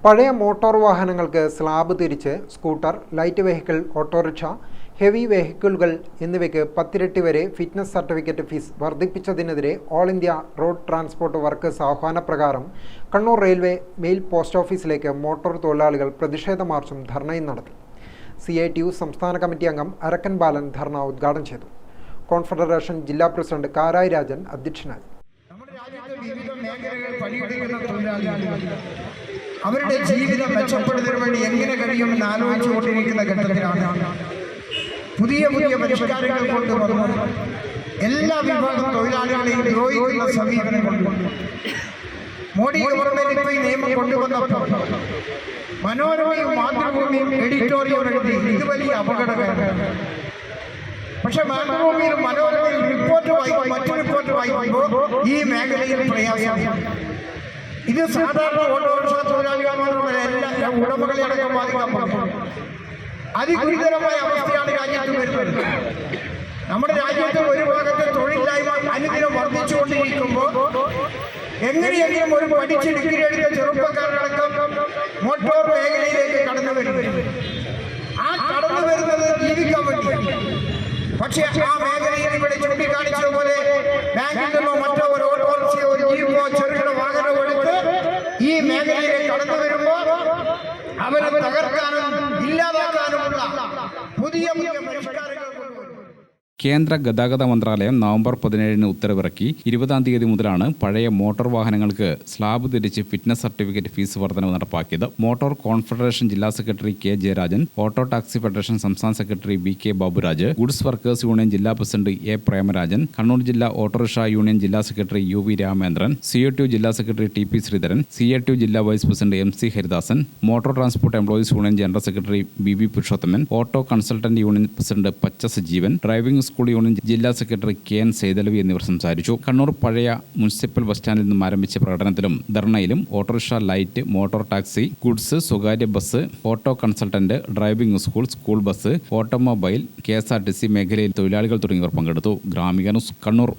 പഴയ മോട്ടോർ വാഹനങ്ങൾക്ക് സ്ലാബ് തിരിച്ച് scooter, light vehicle, autorickshaw, heavy വെഹിക്കിളുകൾ എന്നിവയ്ക്ക് 10 ഇരട്ടി വരെ ഫിറ്റ്നസ് സർട്ടിഫിക്കറ്റ് ഫീസ് വർദ്ധിപ്പിച്ചതിനെതിരെ all India road transport workers ആഹ്വാനപ്രകാരം കണ്ണൂർ റെയിൽവേ മെയിൽ പോസ്റ്റ് ഓഫീസിലേക്ക് മോട്ടോർ തൊഴിലാളികൾ പ്രതിഷേധ മാർച്ചും ധർണയും നടത്തി. CITU സംസ്ഥാന കമ്മിറ്റി അംഗം അരക്കൻ ബാലൻ ധർണ ഉദ്ഘാടനം ചെയ്തു. കോൺഫെഡറേഷൻ ജില്ലാ പ്രസിഡന്റ് കാരായി രാജൻ അധ്യക്ഷനായി. അവരുടെ ജീവിതം മെച്ചപ്പെടുന്നതിന് വേണ്ടി എങ്ങനെ കഴിയുമെന്ന് ആലോചിച്ചുകൊണ്ടിരിക്കുന്ന ഘട്ടത്തിലാണ് പുതിയ പരിഷ്കാരങ്ങൾ കൊണ്ടുവന്നു എല്ലാ വിഭാഗം തൊഴിലാളികളെയും ദ്രോഹിക്കുന്ന സമീപനം കൊണ്ടുവന്നു. മോഡി ഗവൺമെന്റ് ഇപ്പോൾ ഈ നിയമം കൊണ്ടുവന്നപ്പോൾ മനോരമയും മാതൃഭൂമിയും എഡിറ്റോറിയൽ എഴുതി ഇത് വലിയ അപകടകരമാണ്. പക്ഷെ മാതൃഭൂമിയും മനോരമയും മറ്റു റിപ്പോർട്ട് വായിക്കുമ്പോൾ ഈ മേഖലയിൽ പ്രയാസമാണ്. ഇത് സാധാരണ ഓട്ടോറിക്ഷ തൊഴിലാളികൾ മാത്രമല്ല, എല്ലാ ഉടമകളെ അടക്കം ബാധിക്കാൻ പോകുന്നു. അതിഗുരുതരമായ അവസ്ഥയാണ് രാജ്യത്ത് വരുന്നത്. നമ്മുടെ രാജ്യത്ത് ഒരു ഭാഗത്ത് തൊഴിലില്ലായ്മ അനുദിനം വർദ്ധിച്ചുകൊണ്ടിരിക്കുമ്പോൾ എങ്ങനെയെങ്കിലും ഒരു പഠിച്ച് ഡിഗ്രി എടുത്ത ചെറുപ്പക്കാരടക്കം മോട്ടോർ മേഖലയിലേക്ക് കടന്നു വരുന്നത്. ആ കടന്നു വരുന്നത് ജീവിക്കാൻ വേണ്ടിയാണ്. പക്ഷേ ആ മേഖലയിൽ ഇവിടെ ചൂണ്ടിക്കാണിച്ചതുപോലെ ബാങ്കിൽ നിന്നോ മറ്റോ ഒരു ഓട്ടോറിക്ഷയോ ഒരു ജീപ്പോ ചെറുകിട വാഹനമോ എടുത്ത് ഈ മേഖലയിലേക്ക് കടന്നു വരുമ്പോൾ അവരെ തകർക്കാനും ഇല്ലാതാക്കാനുമുള്ള പുതിയ പരിഷ്കാരങ്ങൾ കൊണ്ടുവരും. കേന്ദ്ര ഗതാഗത മന്ത്രാലയം നവംബർ 17 ഉത്തരവിറക്കി. 20-ാം തീയതി മുതലാണ് പഴയ മോട്ടോർ വാഹനങ്ങൾക്ക് സ്ലാബ് തിരിച്ച് ഫിറ്റ്നസ് സർട്ടിഫിക്കറ്റ് ഫീസ് വർധനവ് നടപ്പാക്കിയത്. മോട്ടോർ കോൺഫെഡറേഷൻ ജില്ലാ secretary K. Jayarajan, auto taxi federation സംസ്ഥാന secretary B. K. Baburaj, goods workers union ജില്ലാ പ്രസിഡന്റ് A. പ്രേമരാജൻ, കണ്ണൂർ ജില്ലാ ഓട്ടോറിക്ഷ യൂണിയൻ ജില്ലാ സെക്രട്ടറി UV രാമേന്ദ്രൻ, CITU ജില്ലാ സെക്രട്ടറി TP ശ്രീധരൻ, CITU ജില്ലാ vice president MC Haridasan, motor transport employees union general secretary BB Purushothaman, auto consultant union president Pacha Sajeevan, driving school union ജില്ലാ secretary KN Saithalavi എന്നിവർ സംസാരിച്ചു. കണ്ണൂർ പഴയ municipal bus സ്റ്റാൻഡിൽ നിന്നും ആരംഭിച്ച പ്രകടനത്തിലും ധർണയിലും autorickshaw, light, motor taxi, goods, സ്വകാര്യ bus, auto consultant, driving school bus, automobile, KSRTC മേഖലയിൽ തൊഴിലാളികൾ തുടങ്ങിയവർ പങ്കെടുത്തു. ഗ്രാമിക ന്യൂസ്, കണ്ണൂർ.